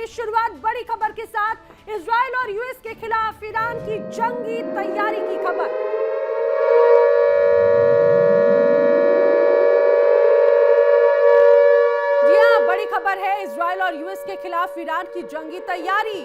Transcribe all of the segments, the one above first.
शुरुआत बड़ी खबर के साथ। इजराइल और यूएस के खिलाफ ईरान की जंगी तैयारी की खबर। जी हां, बड़ी खबर है। इजराइल और यूएस के खिलाफ ईरान की जंगी तैयारी।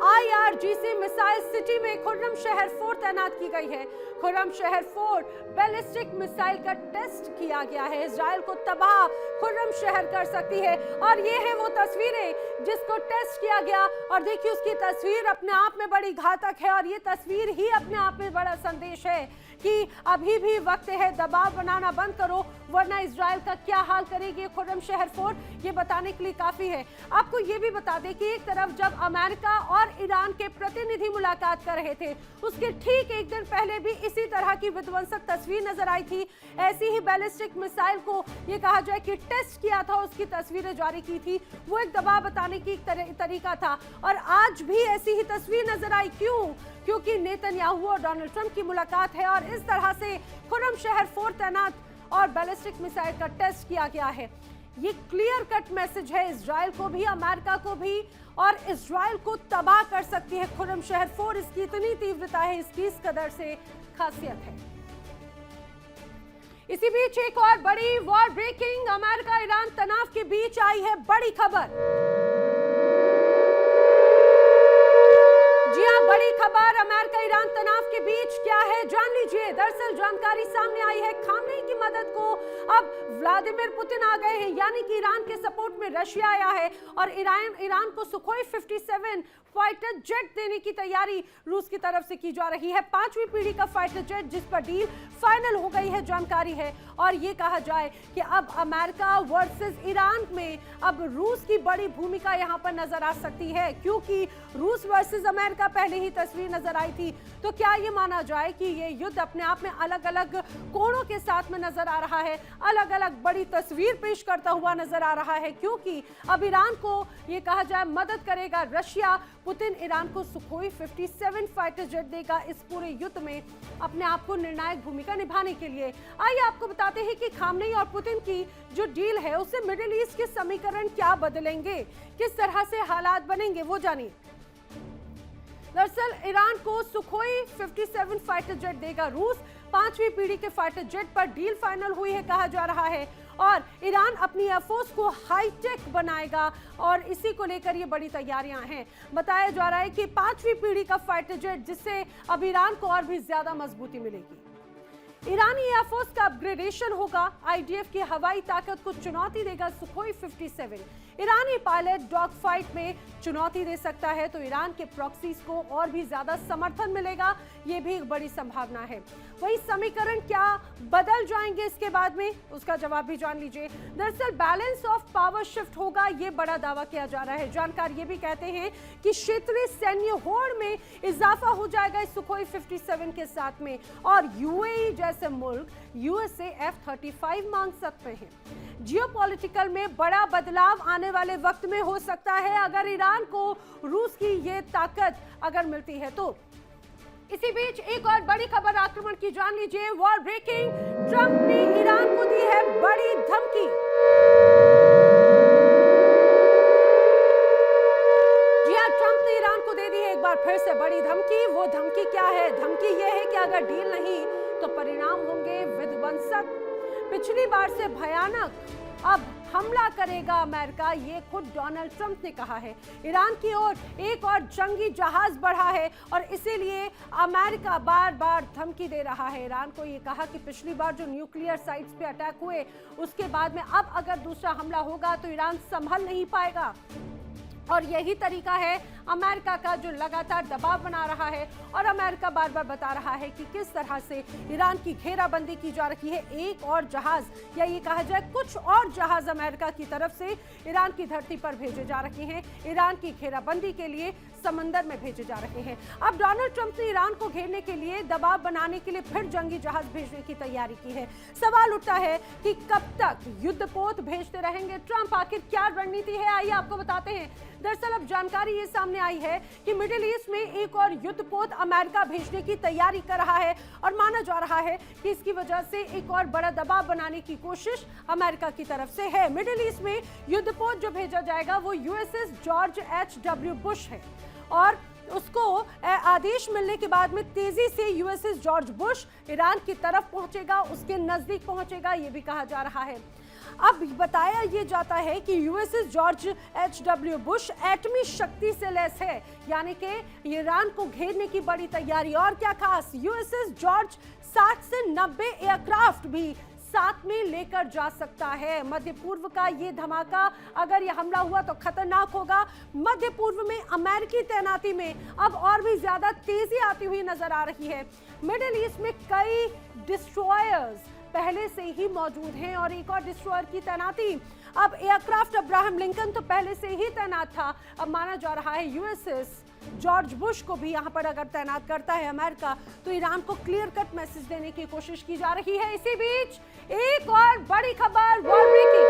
IRGC मिसाइल सिटी में खुर्रम शहर 4 तैनात की गई है। खुर्रम शहर 4 बैलिस्टिक मिसाइल का टेस्ट किया गया है। इजराइल को तबाह खुर्रम शहर कर सकती है। और ये है वो तस्वीरें जिसको टेस्ट किया गया। और देखिए, उसकी तस्वीर अपने आप में बड़ी घातक है और ये तस्वीर ही अपने आप में बड़ा संदेश है कि अभी भी वक्त है, दबाव बनाना बंद करो वरना इजराइल का क्या हाल करेगी खुर्रम शहर 4। ये बताने के लिए काफी है। आपको ये भी बता दें कि एक तरफ जब अमेरिका और ईरान के प्रतिनिधि मुलाकात कर रहे थे, उसके ठीक एक दिन पहले भी इसी तरह की विध्वंसक तस्वीर नजर आई थी। ऐसी ही बैलिस्टिक मिसाइल को ये कहा जाए कि टेस्ट किया था, उसकी तस्वीरें जारी की थी। वो एक दबाव बताने की तरीका था। और आज भी ऐसी ही तस्वीर नजर आई। क्योंकि नेतन्याहू और डोनाल्ड ट्रंप की मुलाकात है और इस तरह से खुर्रम शहर 4 तैनात और बैलिस्टिक मिसाइल का टेस्ट किया गया है। ये क्लियर कट मैसेज है इजराइल को भी, अमेरिका को भी, और इजराइल को तबाह कर सकती है खुर्रम शहर 4। इसकी इतनी तीव्रता है, इसकी इस कदर से खासियत है। इसी बीच एक और बड़ी वॉर ब्रेकिंग, अमेरिका ईरान तनाव के बीच आई है बड़ी खबर। जी हां, बड़ी खबर अमेरिका ईरान तनाव के बीच क्या है, जान लीजिए। दरअसल जानकारी सामने आई है, खामनेई की मदद को अब व्लादिमीर पुतिन आ गए हैं, यानी कि ईरान के सपोर्ट में रशिया आया है और ईरान को सुखोई 57 फाइटर जेट देने की तैयारी रूस की तरफ से की जा रही है। 5वीं पीढ़ी का फाइटर जेट जिस पर डील फाइनल हो गई है, जानकारी है। और ये कहा जाए कि अब अमेरिका वर्सेस ईरान में अब रूस की बड़ी भूमिका यहां पर नजर आ सकती है, क्योंकि रूस वर्सेस अमेरिका पहले ही तस्वीर नजर आई थी। तो क्या ये माना जाए कि ये युद्ध अपने आप में अलग अलग कोणों के साथ में नजर आ रहा है, अलग अलग बड़ी तस्वीर पेश करता हुआ नजर आ रहा है, क्योंकि अब ईरान को ये कहा जाए मदद करेगा रशिया। पुतिन ईरान को सुखोई 57 फाइटर जेट देगा इस पूरे युद्ध में अपने आप को निर्णायक भूमिका निभाने के लिए। आइए आपको बताते हैं कि खामनेई और पुतिन की जो डील है उससे मिडिल ईस्ट के समीकरण क्या बदलेंगे, किस तरह से हालात बनेंगे, वो जानिए। दरअसल ईरान को सुखोई 57 फाइटर जेट देगा रूस। 5वीं पीढ़ी के फाइटर जेट पर डील फाइनल हुई है, कहा जा रहा है। और ईरान अपनी एयरफोर्स को हाईटेक बनाएगा और इसी को लेकर ये बड़ी तैयारियां हैं। बताया जा रहा है कि 5वीं पीढ़ी का फाइटर जेट, जिससे अब ईरान को और भी ज्यादा मजबूती मिलेगी। ईरानी एयरफोर्स का अपग्रेडेशन होगा, IDF की हवाई ताकत को चुनौती देगा सुखोई 57। ईरानी पायलट डॉग फाइट में चुनौती दे सकता है तो ईरान के प्रॉक्सीज को और भी ज्यादा समर्थन मिलेगा, ये भी एक बड़ी संभावना है। वही समीकरण क्या बदल जाएंगे इसके बाद में, उसका जवाब भी जान लीजिए। दरअसल बैलेंस ऑफ पावर शिफ्ट होगा, ये बड़ा दावा किया जा रहा है। जानकार ये भी कहते हैं कि क्षेत्रीय सैन्य होड़ में इजाफा हो जाएगा इस सुखोई 57 के साथ में, और UAE जैसे मुल्क USA F-35 मांग सकते हैं। जियोपॉलिटिकल में बड़ा बदलाव आने वाले वक्त में हो सकता है अगर ईरान को रूस की ये ताकत अगर मिलती है तो। इसी बीच एक और बड़ी खबर आक्रमण की, जान लीजिए। वॉर ब्रेकिंग, ट्रंप ने ईरान को दी है बड़ी धमकी। जी हां, ट्रंप ने ईरान को दे दी है एक बार फिर से बड़ी धमकी। वो धमकी क्या है? धमकी यह है कि अगर डील नहीं तो परिणाम होंगे विध्वंसक, पिछली बार से भयानक। अब हमला करेगा अमेरिका, ये खुद डोनाल्ड ट्रंप ने कहा है। ईरान की ओर एक और जंगी जहाज बढ़ा है और इसीलिए अमेरिका बार बार धमकी दे रहा है ईरान को। ये कहा कि पिछली बार जो न्यूक्लियर साइट्स पे अटैक हुए उसके बाद में अब अगर दूसरा हमला होगा तो ईरान संभल नहीं पाएगा। और यही तरीका है अमेरिका का जो लगातार दबाव बना रहा है, और अमेरिका बार बार बता रहा है कि किस तरह से ईरान की घेराबंदी की जा रही है। एक और जहाज, या ये कहा जाए कुछ और जहाज अमेरिका की तरफ से ईरान की धरती पर भेजे जा रहे हैं, ईरान की घेराबंदी के लिए समंदर में भेजे जा रहे हैं। अब डोनाल्ड ट्रंप ने ईरान को घेरने के लिए, दबाव बनाने के लिए फिर जंगी जहाज भेजने की तैयारी की है। सवाल उठता है कि कब तक युद्धपोत भेजते रहेंगे ट्रंप, आखिर क्या रणनीति है, आइए आपको बताते हैं। दरअसल अब जानकारी ये सामने सामने आई है कि मिडिल ईस्ट में एक और युद्धपोत अमेरिका भेजने की तैयारी कर रहा है और माना जा रहा है कि इसकी वजह से एक और बड़ा दबाव बनाने की कोशिश अमेरिका की तरफ से है। मिडिल ईस्ट में युद्धपोत जो भेजा जाएगा वो यूएसएस जॉर्ज एच.डब्ल्यू. बुश है और उसको आदेश मिलने के बाद में तेजी से यूएसएस जॉर्ज बुश ईरान की तरफ पहुंचेगा, उसके नजदीक पहुंचेगा, यह भी कहा जा रहा है। अब बताया यह जाता है कि यूएसएस जॉर्ज एच.डब्ल्यू. बुश एटमी शक्ति से लैस है, यानी कि ईरान को घेरने की बड़ी तैयारी। और क्या खास, यूएसएस जॉर्ज 60 से 90 एयरक्राफ्ट भी साथ में लेकर जा सकता है। मध्य पूर्व का ये धमाका, अगर ये हमला हुआ तो खतरनाक होगा। मध्य पूर्व में अमेरिकी तैनाती में अब और भी ज्यादा तेजी आती हुई नजर आ रही है। मिडिल ईस्ट में कई डिस्ट्रॉयर्स पहले से ही मौजूद हैं और एक और डिस्ट्रॉयर की तैनाती। अब एयरक्राफ्ट अब्राहम लिंकन तो पहले से ही तैनात था, अब माना जा रहा है यूएसएस जॉर्ज बुश को भी यहां पर अगर तैनात करता है अमेरिका तो ईरान को क्लियर कट मैसेज देने की कोशिश की जा रही है। इसी बीच एक और बड़ी खबर, वॉर ब्रेकिंग।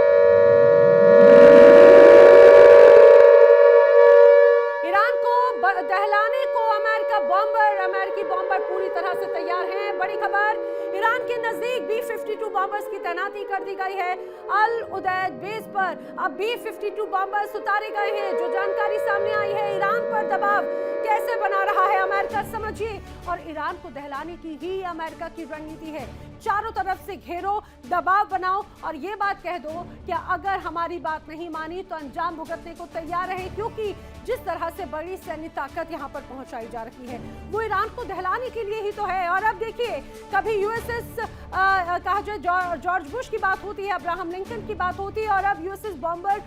ईरान को दहलाने को अमेरिकी बॉम्बर पूरी तरह से तैयार हैं। बड़ी खबर, ईरान के नजदीक B-52 बॉम्बर्स की तैनाती कर दी गई है। अल उदैद बेस पर अब B-52 बॉम्बर्स उतारे गए हैं। जो जानकारी सामने आई है, ईरान पर दबाव कैसे बना रहा है अमेरिका, समझिए। और ईरान को दहलाने की ही अमेरिका की रणनीति है। चारों तरफ से घेरो, दबाव बनाओ और ये बात कह दो कि अगर हमारी बात नहीं मानी तो अंजाम भुगतने को तैयार रहे, क्योंकि जिस तरह से बड़ी सैन्य ताकत यहां पर पहुंचाई जा रही है वो ईरान को दहलाने के लिए ही तो है। और अब देखिए, कभी यूएसएस कहा जाए जॉर्ज बुश की बात होती है, अब्राहम लिंकन की बात होती है और अब यूएसएस बॉम्बर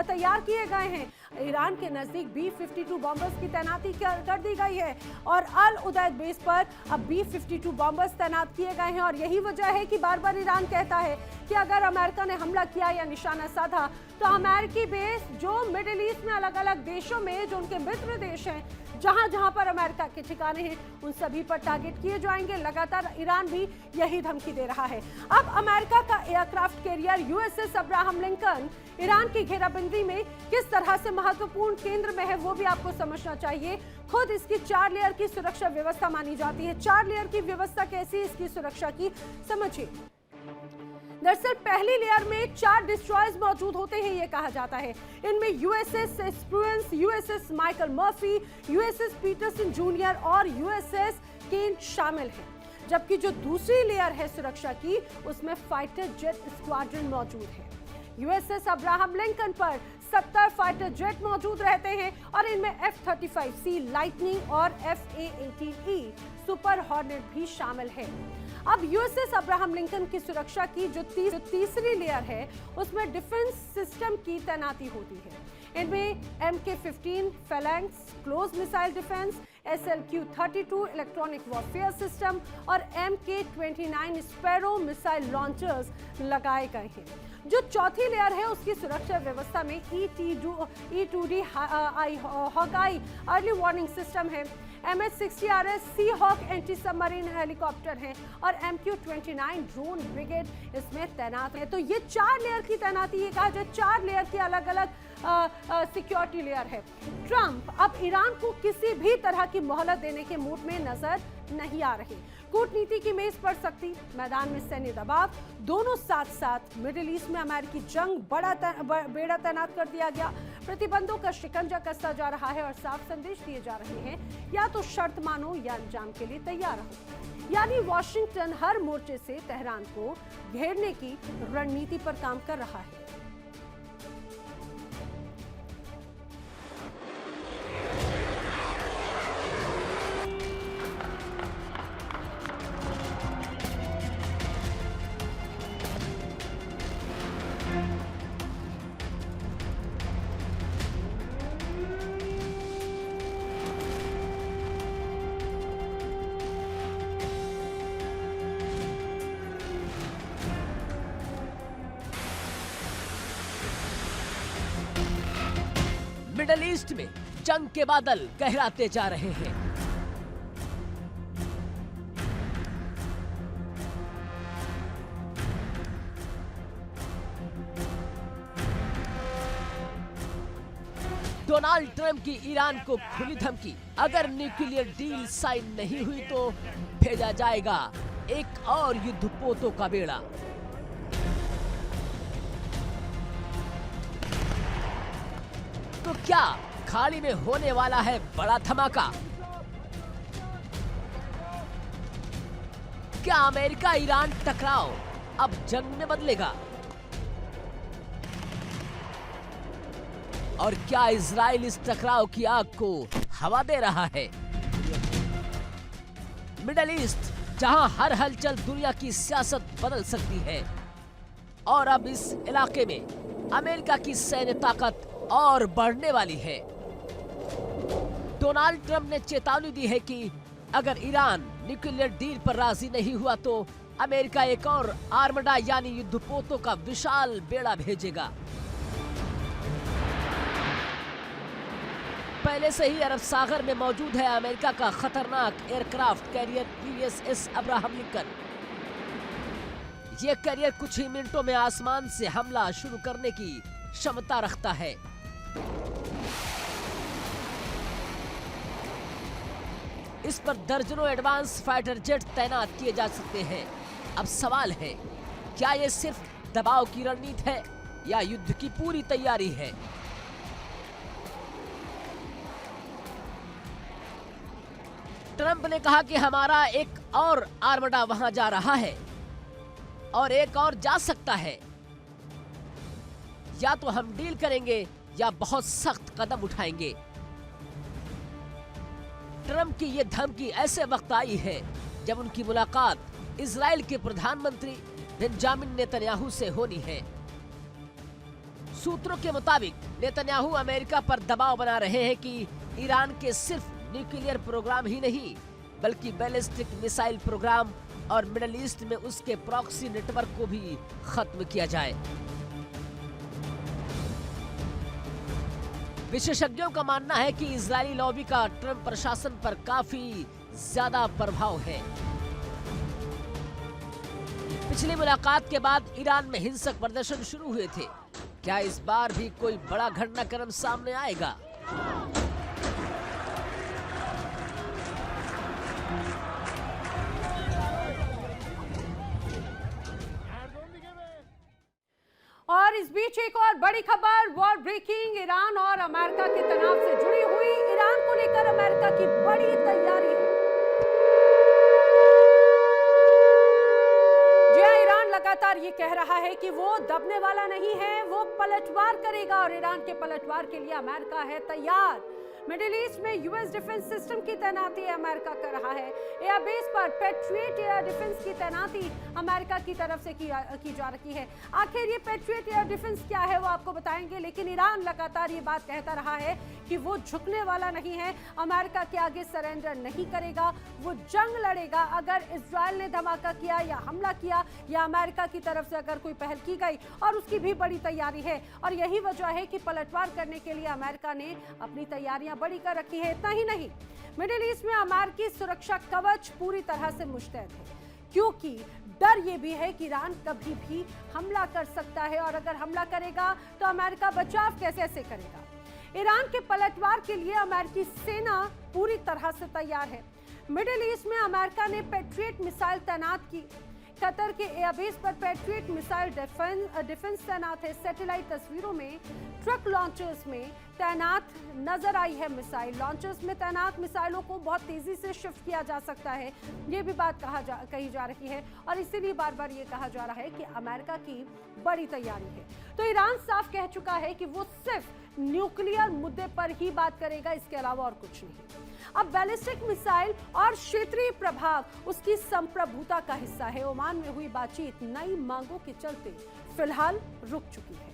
तैयार किए गए हैं। ईरान के नजदीक B-52 बॉम्बर्स की तैनाती कर दी गई है और अल उदैद बेस पर अब B-52 बॉम्बर्स तैनात किए गए हैं। और यही वजह है कि बार बार ईरान कहता है कि अगर अमेरिका ने हमला किया या निशाना साधा तो अमेरिकी बेस जो मिडिल ईस्ट में अलग अलग देशों में जो उनके मित्र देश हैं, जहां जहां पर अमेरिका के ठिकाने हैं, उन सभी पर टारगेट किए जाएंगे। लगातार ईरान भी यही धमकी दे रहा है। अब अमेरिका का aircraft carrier USS Abraham Lincoln Iran की घेराबंदी में किस तरह से महत्वपूर्ण केंद्र में है वो भी आपको समझना चाहिए। खुद इसकी 4 लेयर की सुरक्षा व्यवस्था मानी जाती है। 4 लेयर की व्यवस्था कैसी, इसकी सुरक्षा की समझिए। दरअसल पहली लेयर में 4 डिस्ट्रॉयर्स मौजूद होते हैं, ये कहा जाता है। इनमें USS Spruance, USS Michael Murphy, USS Peterson junior और यूएसएस केन शामिल हैं। जबकि जो दूसरी लेयर है सुरक्षा की, उसमें फाइटर जेट स्क्वाड्रन मौजूद है। यूएसएस अब्राहम लिंकन पर 70 फाइटर जेट मौजूद रहते हैं और इनमें F-35C लाइटनिंग और F-A-18E सुपर हॉर्नेट भी शामिल है। अब यूएसएस अब्राहम लिंकन की सुरक्षा की जो तीसरी लेयर है, उसमें डिफेंस सिस्टम की तैनाती होती है। इनमें MK-15 Phalanx close missile defence, SLQ-32 electronic warfare system और MK-29 स्पैरो मिसाइल लॉन्चर्स लगाए गए हैं। जो चौथी लेयर है उसकी सुरक्षा व्यवस्था में E-2D Hawkeye early warning system है, MH-60RS सी हॉक एंटी सबमरीन हेलीकॉप्टर हैं और MQ-29 ड्रोन ब्रिगेड इसमें तैनात है। तो ये 4 लेयर की तैनाती, ये कहा जाए 4 लेयर की अलग अलग सिक्योरिटी लेयर है। ट्रंप अब ईरान को किसी भी तरह की मोहलत देने के मूड में नजर नहीं आ रहे। कूटनीति की मेज पर सख्ती, मैदान में सैन्य दबाव, दोनों साथ साथ। मिडिल ईस्ट में अमेरिकी जंग बेड़ा तैनात कर दिया गया। प्रतिबंधों का शिकंजा कसता जा रहा है और साफ संदेश दिए जा रहे हैं, या तो शर्त मानो या अंजाम के लिए तैयार रहो। यानी वॉशिंगटन हर मोर्चे से तेहरान को घेरने की रणनीति पर काम कर रहा है। मिडल ईस्ट में जंग के बादल गहराते जा रहे हैं। डोनाल्ड ट्रंप की ईरान को खुली धमकी, अगर न्यूक्लियर डील साइन नहीं हुई तो भेजा जाएगा एक और युद्धपोतों का बेड़ा। तो क्या खाड़ी में होने वाला है बड़ा धमाका? क्या अमेरिका ईरान टकराव अब जंग में बदलेगा? और क्या इजराइल इस टकराव की आग को हवा दे रहा है? मिडल ईस्ट, जहां हर हलचल दुनिया की सियासत बदल सकती है, और अब इस इलाके में अमेरिका की सैन्य ताकत और बढ़ने वाली है। डोनाल्ड ट्रंप ने चेतावनी दी है कि अगर ईरान न्यूक्लियर डील पर राजी नहीं हुआ तो अमेरिका एक और आर्मडा यानी युद्धपोतों का विशाल बेड़ा भेजेगा। पहले से ही अरब सागर में मौजूद है अमेरिका का खतरनाक aircraft carrier USS Abraham Lincoln. यह कैरियर कुछ ही मिनटों में आसमान से हमला शुरू करने की क्षमता रखता है। इस पर दर्जनों एडवांस फाइटर जेट तैनात किए जा सकते हैं। अब सवाल है, क्या यह सिर्फ दबाव की रणनीति है या युद्ध की पूरी तैयारी है? ट्रंप ने कहा कि हमारा एक और आर्मडा वहां जा रहा है और एक और जा सकता है। या तो हम डील करेंगे या बहुत सख्त कदम उठाएंगे। ट्रंप की यह धमकी ऐसे वक्त आई है जब उनकी मुलाकात इजराइल के प्रधानमंत्री बेंजामिन नेतन्याहू से होनी है। सूत्रों के मुताबिक नेतन्याहू अमेरिका पर दबाव बना रहे हैं कि ईरान के सिर्फ न्यूक्लियर प्रोग्राम ही नहीं बल्कि बैलिस्टिक मिसाइल प्रोग्राम और मिडल ईस्ट में उसके प्रॉक्सी नेटवर्क को भी खत्म किया जाए। विशेषज्ञों का मानना है कि इजरायली लॉबी का ट्रंप प्रशासन पर काफी ज्यादा प्रभाव है। पिछली मुलाकात के बाद ईरान में हिंसक प्रदर्शन शुरू हुए थे। क्या इस बार भी कोई बड़ा घटनाक्रम सामने आएगा? और इस बीच एक और बड़ी खबर, वॉर ब्रेकिंग, ईरान और अमेरिका के तनाव से जुड़ी हुई। ईरान को लेकर अमेरिका की बड़ी तैयारी है। ईरान लगातार ये कह रहा है कि वो दबने वाला नहीं है, वो पलटवार करेगा और ईरान के पलटवार के लिए अमेरिका है तैयार। मिडिल ईस्ट में यूएस डिफेंस सिस्टम की तैनाती अमेरिका कर रहा है। एयरबेस पर पैट्रियट एयर डिफेंस की तैनाती अमेरिका की तरफ से की जा रही है। आखिर ये पैट्रियट एयर डिफेंस क्या है वो आपको बताएंगे, लेकिन ईरान लगातार ये बात कहता रहा है कि वो झुकने वाला नहीं है, अमेरिका के आगे सरेंडर नहीं करेगा, वो जंग लड़ेगा। अगर इजराइल ने धमाका किया या हमला किया या अमेरिका की तरफ से अगर कोई पहल की गई, और उसकी भी बड़ी तैयारी है। और यही वजह है कि पलटवार करने के लिए अमेरिका ने अपनी तैयारियां बड़ी कर रखी है। इतना ही नहीं, मिडिल ईस्ट में अमेरिकी सुरक्षा कवच पूरी तरह से मुस्तैद है, क्योंकि डर ये भी है कि ईरान कभी भी हमला कर सकता है, और अगर हमला करेगा तो अमेरिका बचाव कैसे करेगा। ईरान के पलटवार के लिए अमेरिकी सेना पूरी तरह से तैयार है। मिडिल ईस्ट में अमेरिका ने पैट्रियट मिसाइल तैनात की। कतर के एयरबेस पर पैट्रियट मिसाइल डिफेंस तैनात है। सैटेलाइट तस्वीरों में ट्रक लॉन्चर्स में तैनात नजर आई है। मिसाइल लॉन्चर्स में तैनात मिसाइलों को बहुत तेजी से शिफ्ट किया जा सकता है, ये भी बात कही जा रही है। और इसीलिए बार बार ये कहा जा रहा है कि अमेरिका की बड़ी तैयारी है। तो ईरान साफ कह चुका है कि वो सिर्फ न्यूक्लियर मुद्दे पर ही बात करेगा, इसके अलावा और कुछ नहीं। अब बैलिस्टिक मिसाइल और क्षेत्रीय प्रभाव उसकी संप्रभुता का हिस्सा है। ओमान में हुई बातचीत नई मांगों के चलते फिलहाल रुक चुकी है।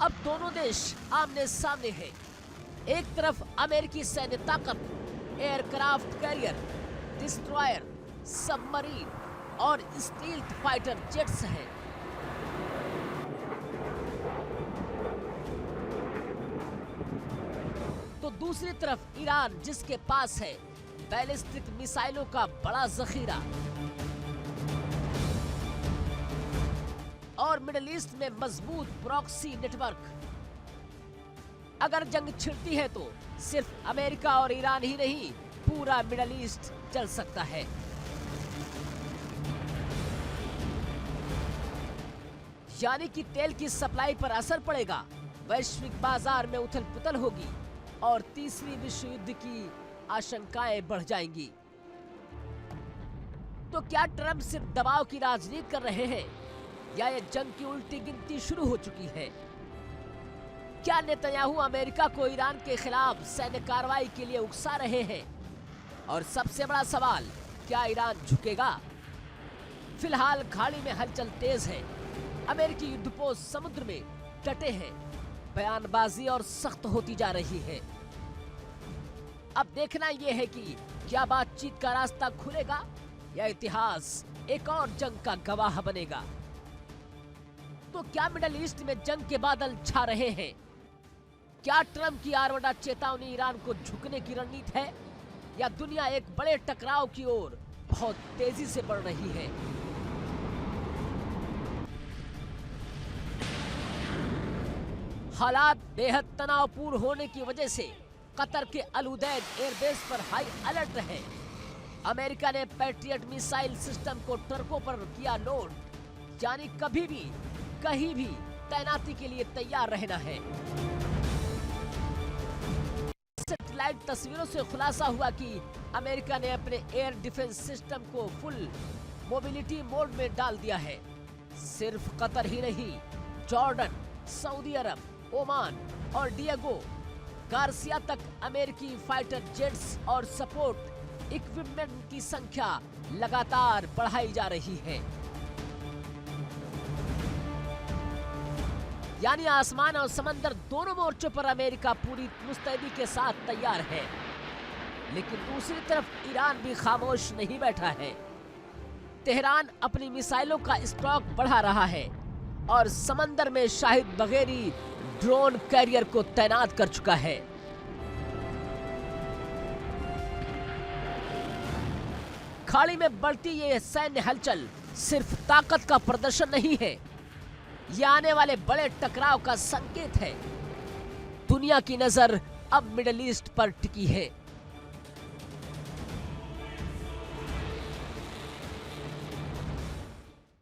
अब दोनों देश आमने सामने हैं। एक तरफ अमेरिकी सैन्य ताकत, एयरक्राफ्ट कैरियर, डिस्ट्रॉयर, सबमरीन और स्टील्थ फाइटर जेट्स हैं। तो दूसरी तरफ ईरान, जिसके पास है बैलिस्टिक मिसाइलों का बड़ा जखीरा और मिडिल ईस्ट में मजबूत प्रॉक्सी नेटवर्क। अगर जंग छिड़ती है तो सिर्फ अमेरिका और ईरान ही नहीं, पूरा मिडिल ईस्ट जल सकता है। यानी कि तेल की सप्लाई पर असर पड़ेगा, वैश्विक बाजार में उथल पुथल होगी और तीसरी विश्व युद्ध की आशंकाएं बढ़ जाएंगी। तो क्या ट्रंप सिर्फ दबाव की राजनीति कर रहे हैं या ये जंग की उल्टी गिनती शुरू हो चुकी है? क्या नेतन्याहू अमेरिका को ईरान के खिलाफ सैन्य कार्रवाई के लिए उकसा रहे हैं? और सबसे बड़ा सवाल, क्या ईरान झुकेगा? फिलहाल खाड़ी में हलचल तेज है, अमेरिकी युद्धपोत समुद्र में डटे हैं, बयानबाजी और सख्त होती जा रही है। अब देखना यह है कि क्या बातचीत का रास्ता खुलेगा या इतिहास एक और जंग का गवाह बनेगा। तो क्या मिडिल ईस्ट में जंग के बादल छा रहे हैं? क्या ट्रंप की आरवड़ा चेतावनी ईरान को झुकने की रणनीति है या दुनिया एक बड़े टकराव की ओर बहुत तेजी से बढ़ रही है? हालात बेहद तनावपूर्ण होने की वजह से कतर के अल उदैद एयरबेस पर हाई अलर्ट रहे। अमेरिका ने पैट्रियट मिसाइल सिस्टम को ट्रकों पर किया लोड, यानी कभी भी कहीं भी तैनाती के लिए तैयार रहना है। सैटेलाइट तस्वीरों से खुलासा हुआ कि अमेरिका ने अपने एयर डिफेंस सिस्टम को फुल मोबिलिटी मोड में डाल दिया है। सिर्फ कतर ही नहीं, जॉर्डन, सऊदी अरब, ओमान और डिएगो गार्सिया तक अमेरिकी फाइटर जेट्स और सपोर्ट इक्विपमेंट की संख्या लगातार बढ़ाई जा रही है। यानी आसमान और समंदर दोनों मोर्चों पर अमेरिका पूरी मुस्तैदी के साथ तैयार है। लेकिन दूसरी तरफ ईरान भी खामोश नहीं बैठा है। तेहरान अपनी मिसाइलों का स्टॉक बढ़ा रहा है और समंदर में शाहिद बगेरी ड्रोन कैरियर को तैनात कर चुका है। खाड़ी में बढ़ती ये सैन्य हलचल सिर्फ ताकत का प्रदर्शन नहीं है, ये आने वाले बड़े टकराव का संकेत है। दुनिया की नजर अब मिडिल ईस्ट पर टिकी है।